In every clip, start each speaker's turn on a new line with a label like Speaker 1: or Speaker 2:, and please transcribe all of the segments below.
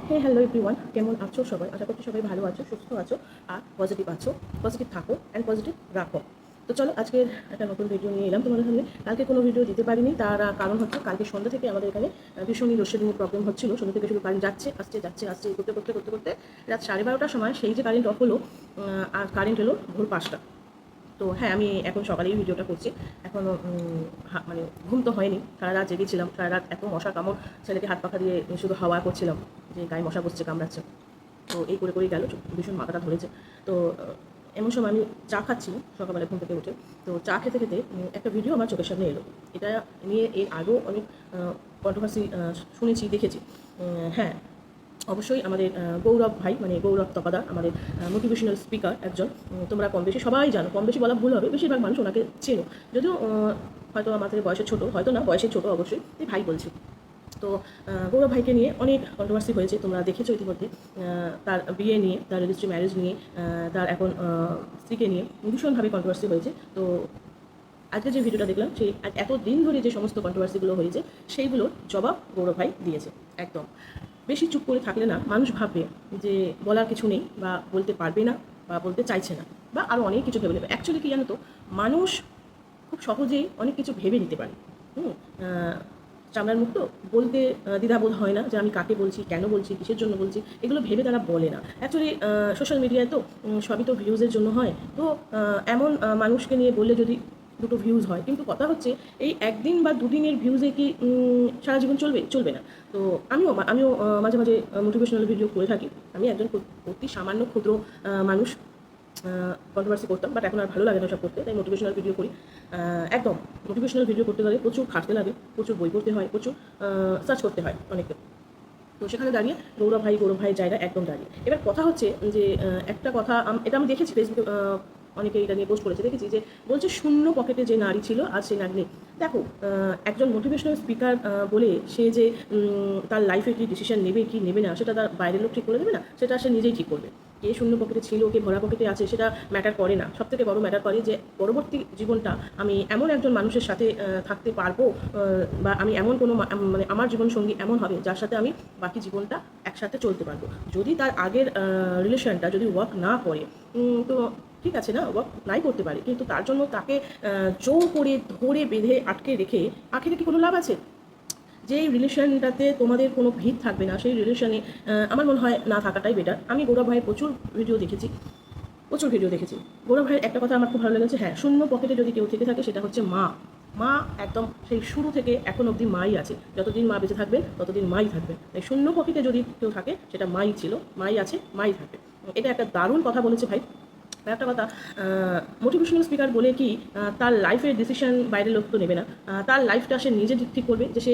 Speaker 1: Hello everyone, কেমন আছো সবাই? আশা করছি সবাই ভালো আছো, সুস্থ আছো আর পজিটিভ আছো। পজিটিভ থাকো অ্যান্ড পজিটিভ রাখো। তো চলো আজকের একটা নতুন ভিডিও নিয়ে এলাম তোমাদের সামনে। কালকে কোনো ভিডিও দিতে পারিনি, তার কারণ হচ্ছে কালকে সন্ধ্যা থেকে আমাদের এখানে ভীষণই লোডশেডিংয়ের প্রবলেম হচ্ছিল। সন্ধ্যা থেকে শুধু কারেন্ট যাচ্ছে আসছে যাচ্ছে আসছে করতে করতে করতে করতে রাত 12:30টার সময় সেই যে কারেন্ট অফ হলো, আর কারেন্ট এলো ভোর 5টা। তো হ্যাঁ, আমি এখন সকালেই ভিডিওটা করছি। এখনও মানে ঘুম তো হয়নি, সারা রাত জেগেছিলাম। সারা রাত এত মশার কামড়, ছেলেকে হাত পাখা দিয়ে শুধু হাওয়া করছিলাম যে গায়ে মশা বসছে, কামড়াচ্ছে। তো এই করে করেই গেল, ভীষণ মাথাটা ধরেছে। তো এমন সময় আমি চা খাচ্ছি সকালবেলা ঘুম থেকে উঠে। তো চা খেতে খেতে একটা ভিডিও আমার চোখের সামনে এলো। এটা নিয়ে এর আগেও অনেক কন্ট্রোভার্সি শুনেছি, দেখেছি। হ্যাঁ, অবশ্যই আমাদের গৌরব ভাই, মানে গৌরব তপাদা, আমাদের মোটিভেশনাল স্পিকার একজন। তোমরা কম বেশি সবাই জানো, কম বেশি বলা ভুল হবে, বেশিরভাগ মানুষ ওনাকে চেনো। যদিও হয়তো আমার থেকে বয়সে ছোটো, হয়তো না, বয়সে ছোটো অবশ্যই, এই ভাই বলছি। তো গৌরব ভাইকে নিয়ে অনেক কন্ট্রোভার্সি হয়েছে, তোমরা দেখেছো ইতিমধ্যে। তার বিয়ে নিয়ে, তার রেজিস্ট্রি ম্যারেজ নিয়ে, তার এখন স্ত্রীকে নিয়ে ভীষণভাবে কন্ট্রোভার্সি হয়েছে। তো আজকে যে ভিডিওটা দেখলাম, সেই এতদিন ধরে যে সমস্ত কন্ট্রোভার্সিগুলো হয়েছে সেইগুলোর জবাব গৌরব ভাই দিয়েছে একদম। বেশি চুপ করে থাকলে না, মানুষ ভাববে যে বলার কিছু নেই, বা বলতে পারবে না, বা বলতে চাইছে না, বা আরও অনেক কিছু ভেবে নেবে। অ্যাকচুয়ালি কি জানো তো, মানুষ খুব সহজেই অনেক কিছু ভেবে নিতে পারে। হুম চামড়ার মুখ তো, বলতে দ্বিধাবোধ হয় না যে আমি কাকে বলছি, কেন বলছি, কিসের জন্য বলছি, এগুলো ভেবে তারা বলে না। অ্যাকচুয়ালি সোশ্যাল মিডিয়ায় তো সবই তো ভিউজের জন্য হয়। তো এমন মানুষকে নিয়ে বললে যদি দুটো ভিউজ হয়, কিন্তু কথা হচ্ছে এই একদিন বা দুদিনের ভিউজে কি সারা জীবন চলবে? চলবে না। তো আমিও মাঝে মাঝে মোটিভেশনাল ভিডিও করে থাকি। আমি একজন অতি সামান্য ক্ষুদ্র মানুষ, কন্ট্রোভার্সি করতাম, বাট এখন আর ভালো লাগে না সব করতে, তাই মোটিভেশনাল ভিডিও করি। একদম মোটিভেশনাল ভিডিও করতে গেলে প্রচুর খাটতে লাগে, প্রচুর বই পড়তে হয়, প্রচুর সার্চ করতে হয় অনেকে। তো সেখানে দাঁড়িয়ে গৌরব ভাইয়ের জায়গা একদম দাঁড়িয়ে। এবার কথা হচ্ছে যে একটা কথা এটা আমি দেখেছি ফেসবুকে, অনেকে এটা নিয়ে পোস্ট করেছে, দেখেছি যে বলছে শূন্য পকেটে যে নারী ছিল আজ সেই নারী নেই। দেখো, একজন মোটিভেশনাল স্পিকার বলে সে যে তার লাইফে কি ডিসিশন নেবে কি নেবে না, সেটা তার বাইরের লোক ঠিক করে দেবে না, সেটা সে নিজেই ঠিক করবে। কে শূন্য পকেটে ছিল, কে ভরা পকেটে আছে, সেটা ম্যাটার করে না। সবথেকে বড় ম্যাটার করে যে পরবর্তী জীবনটা আমি এমন একজন মানুষের সাথে থাকতে পারবো, বা আমি এমন কোনো মানে আমার জীবনসঙ্গী এমন হবে যার সাথে আমি বাকি জীবনটা একসাথে চলতে পারবো। যদি তার আগের রিলেশনটা যদি ওয়ার্ক না করে, তো ঠিক আছে, না ওয়ার্ক নাই করতে পারে, কিন্তু তার জন্য তাকে জোর করে ধরে বেঁধে আটকে রেখে আখেরে কি কোনো লাভ আছে? যেই রিলেশনটাতে তোমাদের কোনো ভিত থাকবে না, সেই রিলেশনে আমার মনে হয় না থাকাটাই বেটার। আমি গৌরব ভাইয়ের প্রচুর ভিডিও দেখেছি, প্রচুর ভিডিও দেখেছি। গৌরব ভাইয়ের একটা কথা আমার খুব ভালো লেগেছে, হ্যাঁ, শূন্য পকেটে যদি কেউ থেকে থাকে সেটা হচ্ছে মা। মা একদম সেই শুরু থেকে এখন অবধি মাই আছে। যতদিন মা বেঁচে থাকবে ততদিন মাই থাকবে। তাই শূন্য পকেটে যদি কেউ থাকে সেটা মাই ছিল, মাই আছে, মাই থাকবে। এটা একটা দারুণ কথা বলেছে ভাই। একটা কথা, মোটিভেশনাল স্পিকার বলে কি তার লাইফের ডিসিশন বাইরের লোক তো নেবে না। তার লাইফটা সে নিজে ঠিক করবে যে সে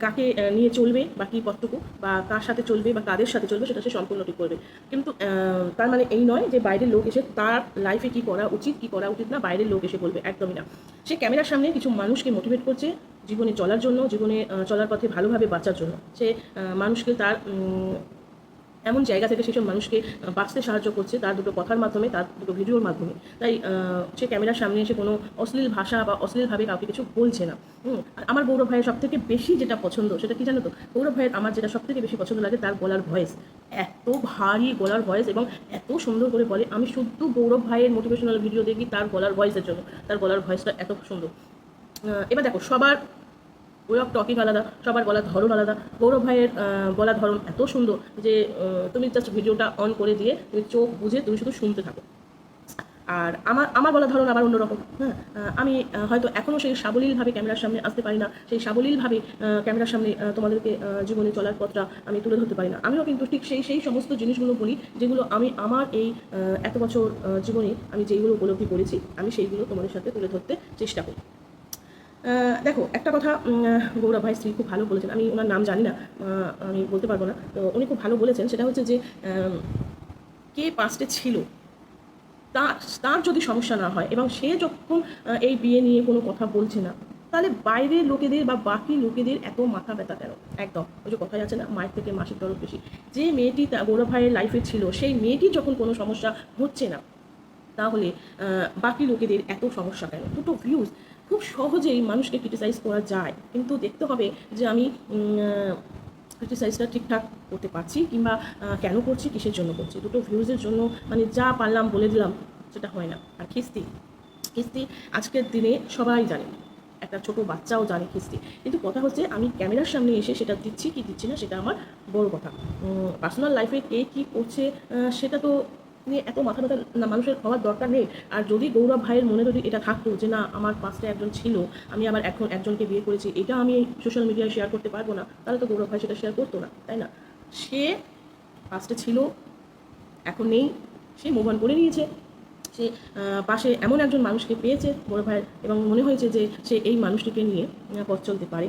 Speaker 1: কাকে নিয়ে চলবে, বা কী কতটুকু, বা কার সাথে চলবে, বা কাদের সাথে চলবে, সেটা সে সম্পূর্ণ ঠিক করবে। কিন্তু তার মানে এই নয় যে বাইরের লোক এসে তার লাইফে কী করা উচিত কী করা উচিত না বাইরের লোক এসে বলবে, একদমই না। সে ক্যামেরার সামনে কিছু মানুষকে মোটিভেট করছে জীবনে চলার জন্য, জীবনে চলার পথে ভালোভাবে বাঁচার জন্য। সে মানুষকে তার এমন জায়গা থেকে সেসব মানুষকে বাঁচতে সাহায্য করছে তার দুটো কথার মাধ্যমে, তার দুটো ভিডিওর মাধ্যমে। তাই সে ক্যামেরার সামনে এসে কোনো অশ্লীল ভাষা বা অশ্লীলভাবে কাউকে কিছু বলছে না। আর আমার গৌরব ভাইয়ের সবথেকে বেশি যেটা পছন্দ সেটা কি জানো তো? গৌরব ভাইয়ের আমার যেটা সবথেকে বেশি পছন্দ লাগে, তার গলার ভয়েস। এত ভারী গলার ভয়েস এবং এত সুন্দর করে বলে। আমি শুধু গৌরব ভাইয়ের মোটিভেশনাল ভিডিও দেখি তার গলার ভয়েসের জন্য। তার গলার ভয়েসটা এত সুন্দর। এবার দেখো, সবার ওয়ে অফ টকিং আলাদা, সবার গলার ধরন আলাদা। গৌরব ভাইয়ের গলার ধরন এত সুন্দর যে তুমি জাস্ট ভিডিওটা অন করে দিয়ে তুমি চোখ বুঝে তুমি শুধু শুনতে থাকো। আর আমার আমার গলার ধরন আবার অন্যরকম। হ্যাঁ, আমি হয়তো এখনও সেই সাবলীলভাবে ক্যামেরার সামনে আসতে পারি না, সেই সাবলীলভাবে ক্যামেরার সামনে তোমাদেরকে জীবনে চলার পথটা আমি তুলে ধরতে পারি না। আমিও কিন্তু ঠিক সেই সমস্ত জিনিসগুলো বলি যেগুলো আমি আমার এই এত বছর জীবনে আমি যেইগুলো উপলব্ধি করেছি, আমি সেইগুলো তোমাদের সাথে তুলে ধরতে চেষ্টা করি। দেখো, একটা কথা গৌরব ভাই স্ত্রী খুব ভালো বলেছেন, আমি ওনার নাম জানি না, আমি বলতে পারবো না। তো উনি খুব ভালো বলেছেন, সেটা হচ্ছে যে কে পাস্টে ছিল তার তার যদি সমস্যা না হয়, এবং সে যখন এই বিয়ে নিয়ে কোনো কথা বলছে না, তাহলে বাইরের লোকেদের বা বাকি লোকেদের এত মাথা ব্যথা কেন? একদম ওই যে কথাই আছে না, মায়ের থেকে মাসির দরদ বেশি। যে মেয়েটি গৌরব ভাইয়ের লাইফে ছিল, সেই মেয়েটির যখন কোনো সমস্যা হচ্ছে না, তাহলে বাকি লোকেদের এত সমস্যা কেন? দুটো ভিউজ খুব সহজেই মানুষকে ক্রিটিসাইজ করা যায়, কিন্তু দেখতে হবে যে আমি ক্রিটিসাইজটা ঠিকঠাক করতে পারছি কিংবা কেন করছি, কিসের জন্য করছি। দুটো ভিউজের জন্য মানে যা পারলাম বলে দিলাম, সেটা হয় না। আর খিস্তি খিস্তি আজকের দিনে সবাই জানে, একটা ছোট বাচ্চাও জানে খিস্তি। কিন্তু কথা হচ্ছে আমি ক্যামেরার সামনে এসে সেটা দিচ্ছি কি দিচ্ছি না সেটা আমার বড় কথা। পার্সোনাল লাইফে কে কী করছে সেটা তো নিয়ে এত মাথা ব্যথা না মানুষের হওয়ার দরকার নেই। আর যদি গৌরব ভাইয়ের মনে যদি এটা থাকতো যে না আমার পাশে একজন ছিল, আমি আবার এখন একজনকে বিয়ে করেছি, এটা আমি সোশ্যাল মিডিয়ায় শেয়ার করতে পারবো না, তাহলে তো গৌরব ভাই সেটা শেয়ার করতো না, তাই না? সে পাস্টে ছিল, এখন নেই, সে মুভ অন করে নিয়েছে। সে পাশে এমন একজন মানুষকে পেয়েছে বড় ভাইয়ের, এবং মনে হয়েছে যে সে এই মানুষটিকে নিয়ে পথ চলতে পারে,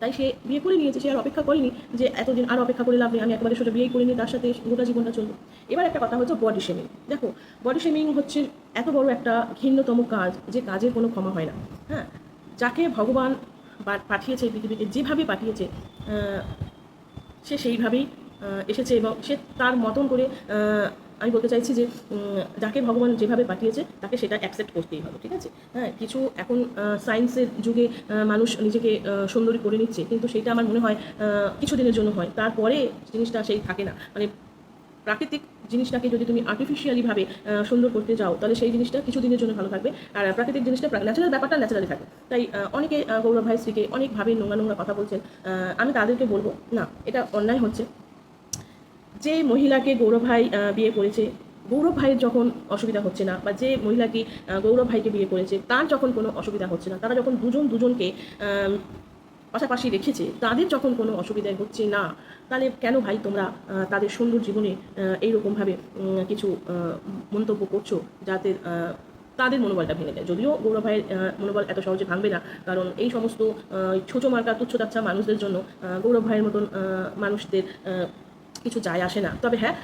Speaker 1: তাই সে বিয়ে করে নিয়েছে। সে আর অপেক্ষা করেনি যে এতদিন আর অপেক্ষা করে লাভ নেই, আমি একেবারে সোজা বিয়েই করে নিই, তার সাথে গোটা জীবনটা চলবে। এবার একটা কথা হচ্ছে বডি শেমিং। দেখো, বডি শেমিং হচ্ছে এত বড় একটা ঘৃণ্যতম কাজ, যে কাজের কোনো ক্ষমা হয় না। হ্যাঁ, যাকে ভগবান পাঠিয়েছে পৃথিবীতে, যেভাবে পাঠিয়েছে সে সেইভাবেই এসেছে, এবং সে তার মতন করে আমি বলতে চাইছি যে যাকে ভগবান যেভাবে পাঠিয়েছে তাকে সেটা অ্যাকসেপ্ট করতেই হবে, ঠিক আছে? হ্যাঁ, কিছু এখন সায়েন্সের যুগে মানুষ নিজেকে সুন্দরী করে নিচ্ছে, কিন্তু সেটা আমার মনে হয় কিছুদিনের জন্য হয়, তারপরে জিনিসটা সেই থাকে না। মানে প্রাকৃতিক জিনিসটাকে যদি তুমি আর্টিফিশিয়ালিভাবে সুন্দর করতে যাও, তাহলে সেই জিনিসটা কিছুদিনের জন্য ভালো থাকবে, আর প্রাকৃতিক জিনিসটা ন্যাচারাল ব্যাপারটা ন্যাচারালি থাকে। তাই অনেকে গৌরব ভাই শ্রীকে অনেকভাবে নোংরা নোংরা কথা বলছেন। আমি তাদেরকে বলবো না, এটা অন্যায় হচ্ছে। যে মহিলাকে গৌরব ভাই বিয়ে করেছে, গৌরব ভাইয়ের যখন অসুবিধা হচ্ছে না, বা যে মহিলাকে গৌরব ভাইকে বিয়ে করেছে তার যখন কোনো অসুবিধা হচ্ছে না, তারা যখন দুজন দুজনকে পাশাপাশি রেখেছে, তাদের যখন কোনো অসুবিধায় হচ্ছে না, তাহলে কেন ভাই তোমরা তাদের সুন্দর জীবনে এইরকমভাবে কিছু মন্তব্য করছো যাতে তাদের মনোবলটা ভেঙে যায়? যদিও গৌরব ভাইয়ের মনোবল এত সহজে ভাঙবে না, কারণ এই সমস্ত ছোটো মার্কা তুচ্ছতাচ্ছা মানুষদের জন্য গৌরব ভাইয়ের মতন মানুষদের কিছু যায় আসে না। তবে হ্যাঁ,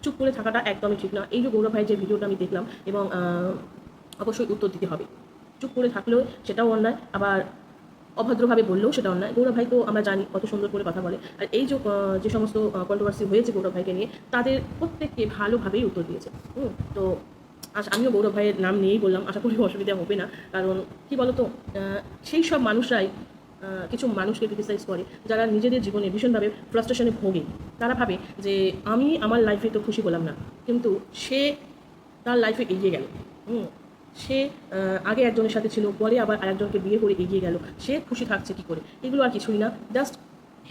Speaker 1: চুপ করে থাকাটা একদমই ঠিক না। এই যে গৌরব ভাইয়ের যে ভিডিওটা আমি দেখলাম, এবং অবশ্যই উত্তর দিতে হবে। চুপ করে থাকলেও সেটাও অন্যায়, আবার অভদ্রভাবে বললেও সেটা অন্যায়। গৌরব ভাই তো আমরা জানি কত সুন্দর করে কথা বলে, আর এই যে সমস্ত কন্ট্রোভার্সি হয়েছে গৌরব ভাইকে নিয়ে, তাদের প্রত্যেককে ভালোভাবেই উত্তর দিয়েছে। তো আমিও গৌরব ভাইয়ের নাম নিয়েই বললাম, আশা করি অসুবিধা হবে না। কারণ কী বলতো, সেই সব মানুষরাই কিছু মানুষকে ক্রিটিসাইজ করে যারা নিজেদের জীবনে ভীষণভাবে ফ্রাস্ট্রেশনে ভোগে। তারা ভাবে যে আমি আমার লাইফে তো খুশি হলাম না, কিন্তু সে তার লাইফে এগিয়ে গেল। সে আগে একজনের সাথে ছিল, পরে আবার আরেকজনকে বিয়ে করে এগিয়ে গেল, সে খুশি থাকছে কী করে? এগুলো আর কিছুই না, জাস্ট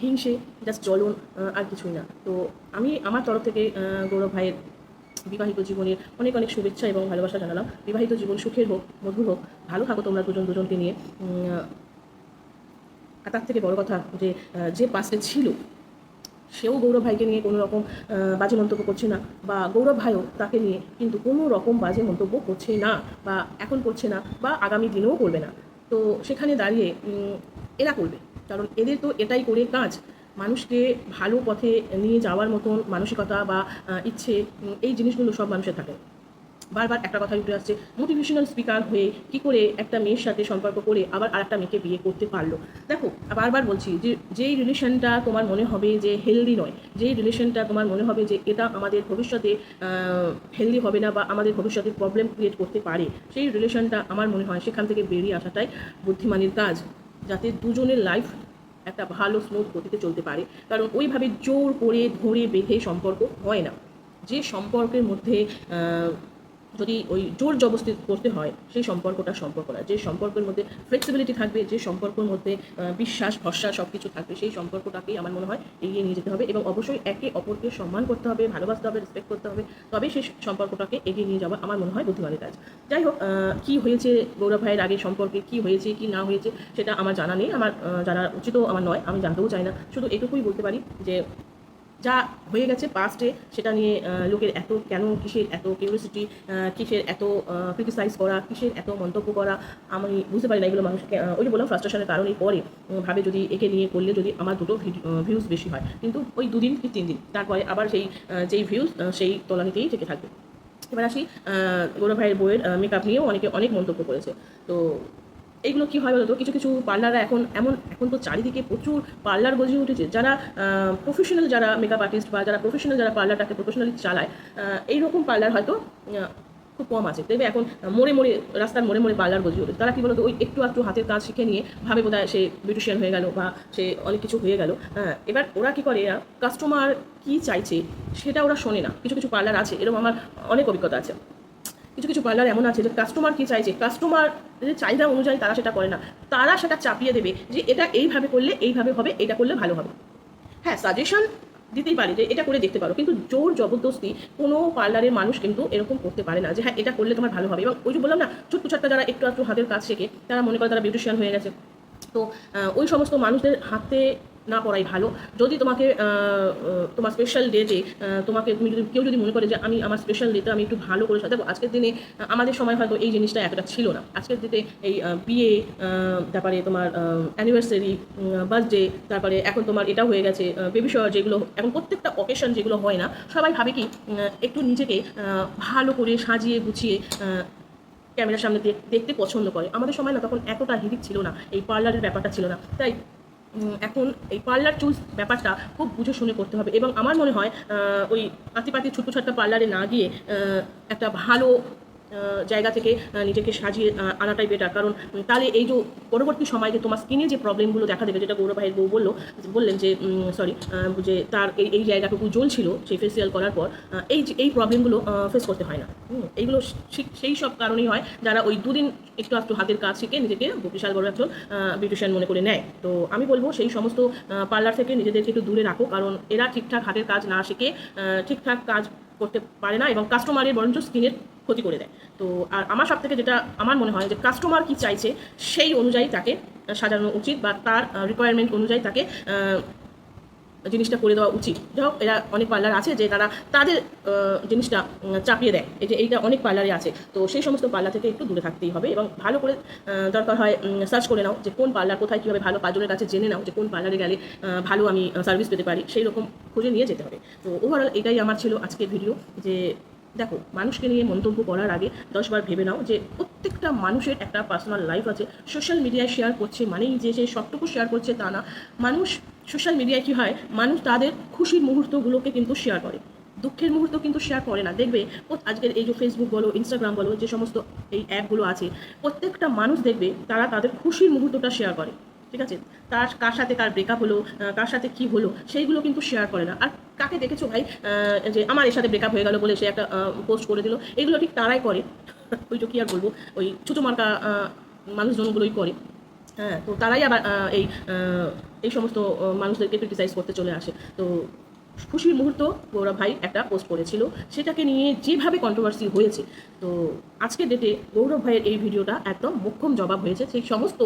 Speaker 1: হিংসে, জাস্ট জ্বলন, আর কিছুই না। তো আমি আমার তরফ থেকে গৌরব ভাইয়ের বিবাহিত জীবনের অনেক অনেক শুভেচ্ছা এবং ভালোবাসা জানালাম। বিবাহিত জীবন সুখের হোক, মধুর হোক, ভালো থাকো তোমরা দুজন দুজনকে নিয়ে। তার থেকে বড় কথা যে পাশে ছিল সেও গৌরব ভাইকে নিয়ে কোনো রকম বাজে মন্তব্য করছে না, বা গৌরব ভাইও তাকে নিয়ে কিন্তু কোনো রকম বাজে মন্তব্য করছে না, বা এখন করছে না, বা আগামী দিনেও করবে না। তো সেখানে দাঁড়িয়ে এরা করবে, কারণ এদের তো এটাই করে কাজ, মানুষকে ভালো পথে নিয়ে যাওয়ার মতন মানসিকতা বা ইচ্ছে, এই জিনিসগুলো সব মানুষের থাকে। বারবার একটা কথাই উঠে আসছে, মোটিভেশনাল স্পিকার হয়ে কি করে একটা মেয়ের সাথে সম্পর্ক করে আবার আরেকটা মেয়েকে বিয়ে করতে পারলো? দেখো, বারবার বলছি যে যেই রিলেশনটা তোমার মনে হবে যে হেলদি নয়, যেই রিলেশনটা তোমার মনে হবে যে এটা আমাদের ভবিষ্যতে হেলদি হবে না বা আমাদের ভবিষ্যতে প্রবলেম ক্রিয়েট করতে পারে, সেই রিলেশনটা আমার মনে হয় সেখান থেকে বেরিয়ে আসাটাই বুদ্ধিমানের কাজ, যাতে দুজনের লাইফ একটা ভালো স্মুথ গতিতে চলতে পারে। কারণ ওইভাবে জোর করে ধরে বেঁধে সম্পর্ক হয় না। যে সম্পর্কের মধ্যে যদি ওই জোর জবরদস্তি করতে হয়, সেই সম্পর্কটা সম্পর্ক না। যে সম্পর্কের মধ্যে ফ্লেক্সিবিলিটি থাকবে, যে সম্পর্কের মধ্যে বিশ্বাস ভরসা সব কিছু থাকবে, সেই সম্পর্কটাকেই আমার মনে হয় এগিয়ে নিয়ে যেতে হবে, এবং অবশ্যই একে অপরকে সম্মান করতে হবে, ভালোবাসতে হবে, রেসপেক্ট করতে হবে, তবে সেই সম্পর্কটাকে এগিয়ে নিয়ে যাওয়া আমার মনে হয় বুদ্ধিমানের কাজ। যাই হোক, কী হয়েছে গৌরব ভাইয়ের আগে সম্পর্কে, কী হয়েছে কি না হয়েছে সেটা আমার জানা নেই, আমার জানার উচিতও আমার নয়, আমি জানতেও চাই না। শুধু এটুকুই বলতে পারি যে যা হয়ে গেছে পাস্টে, সেটা নিয়ে লোকের এত কেন, কিসের এত কিউরিওসিটি, কিসের এত ক্রিটিসাইজ করা, কিসের এত মন্তব্য করা, আমি বুঝতে পারি না। এগুলো মানুষকে ওই যে বললাম ফ্রাস্ট্রেশনের কারণেই পরে ভাবে যদি একে নিয়ে করলে যদি আমার দুটো ভিউজ বেশি হয়, কিন্তু ওই 2 দিন কি 3 দিন, তারপরে আবার সেই যেই ভিউজ সেই তলানিতেই থেকে থাকবে। এবার আসি গৌরব ভাইয়ের বইয়ের মেকআপ নিয়েও অনেকে অনেক মন্তব্য করেছে। তো এইগুলো কী হয় বলতো, কিছু কিছু পার্লাররা এখন তো চারিদিকে প্রচুর পার্লার গজিয়ে উঠেছে, যারা প্রফেশনাল, যারা মেকআপ আর্টিস্ট বা যারা প্রফেশনাল, যারা পার্লারটাকে প্রফেশনালি চালায়, এইরকম পার্লার হয়তো খুব কম আছে। দেখবে এখন মোড়ে মোড়ে, রাস্তার মোড়ে মোড়ে পার্লার বসে ওঠে। তারা কি বলতো, ওই একটু একটু হাতের কাজ শিখে নিয়ে ভাবে বোধহয় সে বিউটিশিয়ান হয়ে গেল বা সে অনেক কিছু হয়ে গেল। হ্যাঁ, এবার ওরা কি করে, কাস্টমার কি চাইছে সেটা ওরা শোনে না। কিছু কিছু পার্লার আছে, এরকম আমার অনেক অভিজ্ঞতা আছে। কিছু কিছু পার্লার এমন আছে যে কাস্টমার কি চাইছে, কাস্টমারের চাহিদা অনুযায়ী তারা সেটা করে না। তারা সেটা চাপিয়ে দেবে যে এটা এইভাবে করলে এইভাবে হবে, এটা করলে ভালো হবে। হ্যাঁ, সাজেশন দিতেই পারি যে এটা করে দেখতে পারো, কিন্তু জোর জবরদস্তি কোনো পার্লারের মানুষ কিন্তু এরকম করতে পারে না যে হ্যাঁ এটা করলে তোমার ভালো হবে। এবং ওই যে বললাম না, ছোট্ট ছোট্ট যারা একটু একটু হাতের কাজ শেখে তারা মনে করে তারা বিউটিশিয়ান হয়ে গেছে। তো ওই সমস্ত মানুষদের হাতে না পড়াই ভালো। যদি তোমাকে তোমার স্পেশাল ডেতে তোমাকে তুমি যদি কেউ যদি মনে করে যে আমি আমার স্পেশাল ডেতে আমি একটু ভালো করে সাজাবো, আজকের দিনে আমাদের সময় হয়তো এই জিনিসটা এতটা ছিল না। আজকের দিনে এই বিয়ে, তারপরে তোমার অ্যানিভার্সারি, বার্থডে, তারপরে এখন তোমার এটা হয়ে গেছে বেবি শাওয়ার, যেগুলো এখন প্রত্যেকটা অকেশন যেগুলো হয় না, সবাই ভাবে কি একটু নিজেকে ভালো করে সাজিয়ে গুছিয়ে ক্যামেরার সামনে দেখতে পছন্দ করে। আমাদের সময় না তখন এতটা হিড়িক ছিল না, এই পার্লারের ব্যাপারটা ছিল না। তাই এখন এই পার্লার চুজ ব্যাপারটা খুব বুঝে শুনে করতে হবে। এবং আমার মনে হয় ওই আতিপাতি ছোট্ট ছোট্ট পার্লারে না গিয়ে একটা ভালো জায়গা থেকে নিজেকে সাজিয়ে আনাটাই বেটার। কারণ তাহলে এই যে পরবর্তী সময়ে যে তোমার স্কিনে যে প্রবলেমগুলো দেখা দেবে, যেটা গৌরব ভাইয়ের বউ বললেন যে সরি, যে তার এই জায়গাটুকু জ্বলছিল সেই ফেসিয়াল করার পর, এই প্রবলেমগুলো ফেস করতে হয় না। এইগুলো সেই সব কারণেই হয় যারা ওই দুদিন একটু একটু হাতের কাজ শিখে নিজেকে বিশাল বড় একজন বিউটিশিয়ান মনে করে নেয়। তো আমি বলবো সেই সমস্ত পার্লার থেকে নিজেদেরকে একটু দূরে রাখো, কারণ এরা ঠিকঠাক হাতের কাজ না শিখে ঠিকঠাক কাজ করতে পারে না এবং কাস্টমারের বরঞ্চ স্কিনের ক্ষতি করে দেয়। তো আর আমার সব থেকে যেটা আমার মনে হয় যে কাস্টমার কি চাইছে সেই অনুযায়ী তাকে সাজানো উচিত, বা তার রিকোয়ারমেন্ট অনুযায়ী তাকে জিনিসটা করে দেওয়া উচিত। যাই হোক, এরা অনেক পার্লার আছে যে তারা তাদের জিনিসটা চাপিয়ে দেয়। এই যে এইটা অনেক পার্লারে আছে। তো সেই সমস্ত পার্লার থেকে একটু দূরে থাকতেই হবে এবং ভালো করে দরকার হয় সার্চ করে নাও যে কোন পার্লার কোথায় কীভাবে ভালো, পাঁচজনের কাছে জেনে নাও যে কোন পার্লারে গেলে ভালো আমি সার্ভিস পেতে পারি, সেই রকম খুঁজে নিয়ে যেতে হবে। তো ওভারঅল এটাই আমার ছিল আজকের ভিডিও। যে দেখো, মানুষকে নিয়ে মন্তব্য করার আগে 10 বার ভেবে নাও যে প্রত্যেকটা মানুষের একটা পার্সোনাল লাইফ আছে। সোশ্যাল মিডিয়ায় শেয়ার করছে মানেই যে সে সবটুকু শেয়ার করছে তা না। মানুষ সোশ্যাল মিডিয়ায় কী হয়, মানুষ তাদের খুশির মুহূর্তগুলোকে কিন্তু শেয়ার করে, দুঃখের মুহূর্ত কিন্তু শেয়ার করে না। দেখবে আজকের এই যে ফেসবুক বলো, ইনস্টাগ্রাম বলো, যে সমস্ত এই অ্যাপগুলো আছে, প্রত্যেকটা মানুষ দেখবে তারা তাদের খুশির মুহূর্তটা শেয়ার করে, ঠিক আছে? তার কার সাথে কার ব্রেকআপ হলো, কার সাথে কী হলো, সেইগুলো কিন্তু শেয়ার করে না। আর কাকে দেখেছো ভাই যে আমার এর সাথে ব্রেকআপ হয়ে গেল বলে সে একটা পোস্ট করে দিল, এগুলো ঠিক তারাই করে। ওই যে কী আর বলবো, ওই ছোটো মার্কা মানুষজনগুলোই করে। হ্যাঁ, তো তারাই আবার এই সমস্ত মানুষদেরকে ক্রিটিসাইজ করতে চলে আসে। তো খুশির মুহূর্ত গৌরব ভাই একটা পোস্ট করেছিল, সেটাকে নিয়ে যেভাবে কন্ট্রোভার্সি হয়েছে, তো আজকের ডেটে গৌরব ভাইয়ের এই ভিডিওটা একদম মোক্ষম জবাব হয়েছে সেই সমস্ত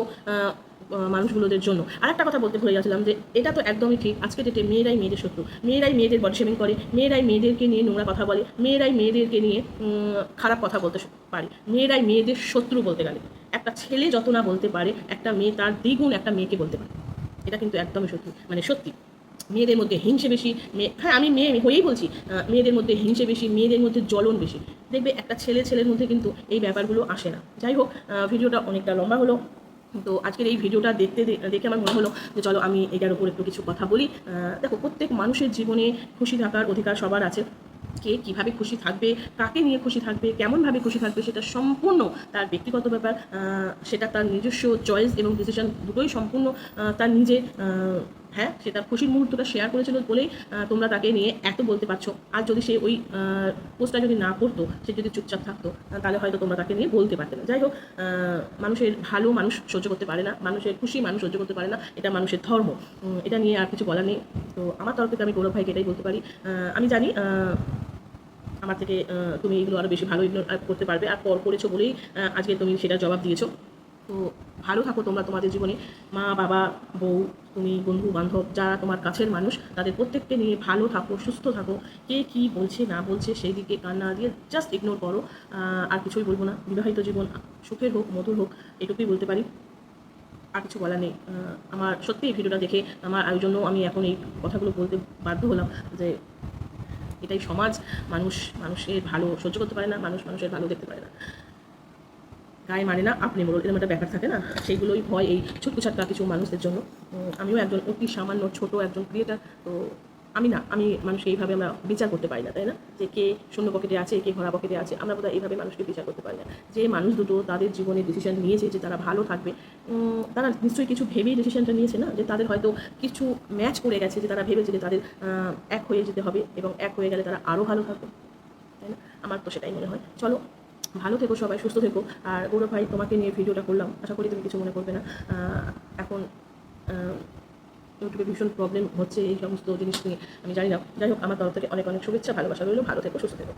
Speaker 1: মানুষগুলোদের জন্য। আর একটা কথা বলতে ভুলে গেছিলাম যে এটা তো একদমই ঠিক, আজকে ডেটে মেয়েরাই মেয়েদের শত্রু, মেয়েরাই মেয়েদের বডি শেমিং করে, মেয়েরাই মেয়েদেরকে নিয়ে নোংরা কথা বলে, মেয়েরাই মেয়েদেরকে নিয়ে খারাপ কথা বলতে পারে, মেয়েরাই মেয়েদের শত্রু বলতে গেলে। একটা ছেলে যত না বলতে পারে, একটা মেয়ে তার দ্বিগুণ একটা মেয়েকে বলতে পারে। এটা কিন্তু একদমই সত্যি, মানে সত্যি। মেয়েদের মধ্যে হিংসে বেশি, হ্যাঁ আমি মেয়ে হয়েই বলছি, মেয়েদের মধ্যে হিংসে বেশি, মেয়েদের মধ্যে জ্বলন বেশি। দেখবে একটা ছেলের মধ্যে কিন্তু এই ব্যাপারগুলো আসে না। যাই হোক, ভিডিওটা অনেকটা লম্বা হলো। তো আজকের এই ভিডিওটা দেখে আমার মনে হলো যে চলো আমি এটার উপর একটু কিছু কথা বলি। দেখো, প্রত্যেক মানুষের জীবনে খুশি থাকার অধিকার সবার আছে। কে কীভাবে খুশি থাকবে, কাকে নিয়ে খুশি থাকবে, কেমনভাবে খুশি থাকবে, সেটা সম্পূর্ণ তার ব্যক্তিগত ব্যাপার। সেটা তার নিজস্ব চয়েস এবং ডিসিশন দুটোই সম্পূর্ণ তার নিজের। হ্যাঁ, সে তার খুশির মুহূর্তটা শেয়ার করেছিল বলেই তোমরা তাকে নিয়ে এত বলতে পারছো। আর যদি সে ওই পোস্টটা যদি না করতো, সে যদি চুপচাপ থাকতো, তাহলে হয়তো তোমরা তাকে নিয়ে বলতে পারতে না। যাই হোক, মানুষের ভালো মানুষ সহ্য করতে পারে না, মানুষের খুশি মানুষ সহ্য করতে পারে না, এটা মানুষের ধর্ম। এটা নিয়ে আর কিছু বলার নেই। তো আমার তরফ থেকে আমি গৌরব ভাইকে এটাই বলতে পারি। আমি জানি আমার থেকে তুমি এগুলো আরও বেশি ভালো ইগনোর করতে পারবে, আর করেছো বলেই আজকে তুমি সেটা জবাব দিয়েছো। তো ভালো থাকো তোমরা তোমাদের জীবনে, মা বাবা বউ, তুমি বন্ধু বান্ধব, যারা তোমার কাছের মানুষ, তাদের প্রত্যেককে নিয়ে ভালো থাকো, সুস্থ থাকো। কে কী বলছে না বলছে সেই দিকে কান না দিয়ে জাস্ট ইগনোর করো। আর কিছুই বলবো না। বিবাহিত জীবন সুখের হোক, মধুর হোক, এটুকুই বলতে পারি। আর কিছু বলার নেই। আমার সত্যি এই ভিডিওটা দেখে আমার জন্য আমি এখন এই কথাগুলো বলতে বাধ্য হলাম যে এটাই সমাজ। মানুষের ভালো সহ্য করতে পারে না, মানুষের ভালো দেখতে পারে না। গায়ে মানে না আপনি মোড়ল, এরকম একটা ব্যাপার থাকে না, সেইগুলোই হয় এই ছোট্ট ছোট্ট কিছু মানুষদের জন্য। আমিও একজন অতি সামান্য ছোট একজন ক্রিয়েটার। তো আমি মানুষকে এইভাবে আমরা বিচার করতে পারি না, তাই না? যে কে শূন্য পকেটে আছে, কে ভরা পকেটে আছে, আমরা বোধহয় এইভাবে মানুষকে বিচার করতে পারি না। যে মানুষ দুটো তাদের জীবনে ডিসিশন নিয়েছে যে তারা ভালো থাকবে, তারা নিশ্চয়ই কিছু ভেবেই ডিসিশনটা নিয়েছে না, যে তাদের হয়তো কিছু ম্যাচ করে গেছে, যে তারা ভেবেছে যে তাদের এক হয়ে যেতে হবে এবং এক হয়ে গেলে তারা আরও ভালো থাকবে, তাই না? আমার তো সেটাই মনে হয়। চলো, ভালো থেকো সবাই, সুস্থ থেকো। আর গৌরব ভাই, তোমাকে নিয়ে ভিডিওটা করলাম, আশা করি তুমি কিছু মনে করবে না। এখন ইউটিউবে ভীষণ প্রবলেম হচ্ছে এই সমস্ত জিনিস নিয়ে, আমি জানি না। যাই হোক, আমার তরফ থেকে অনেক অনেক শুভেচ্ছা, ভালোবাসা রইলো। ভালো থেকো, সুস্থ থেকো।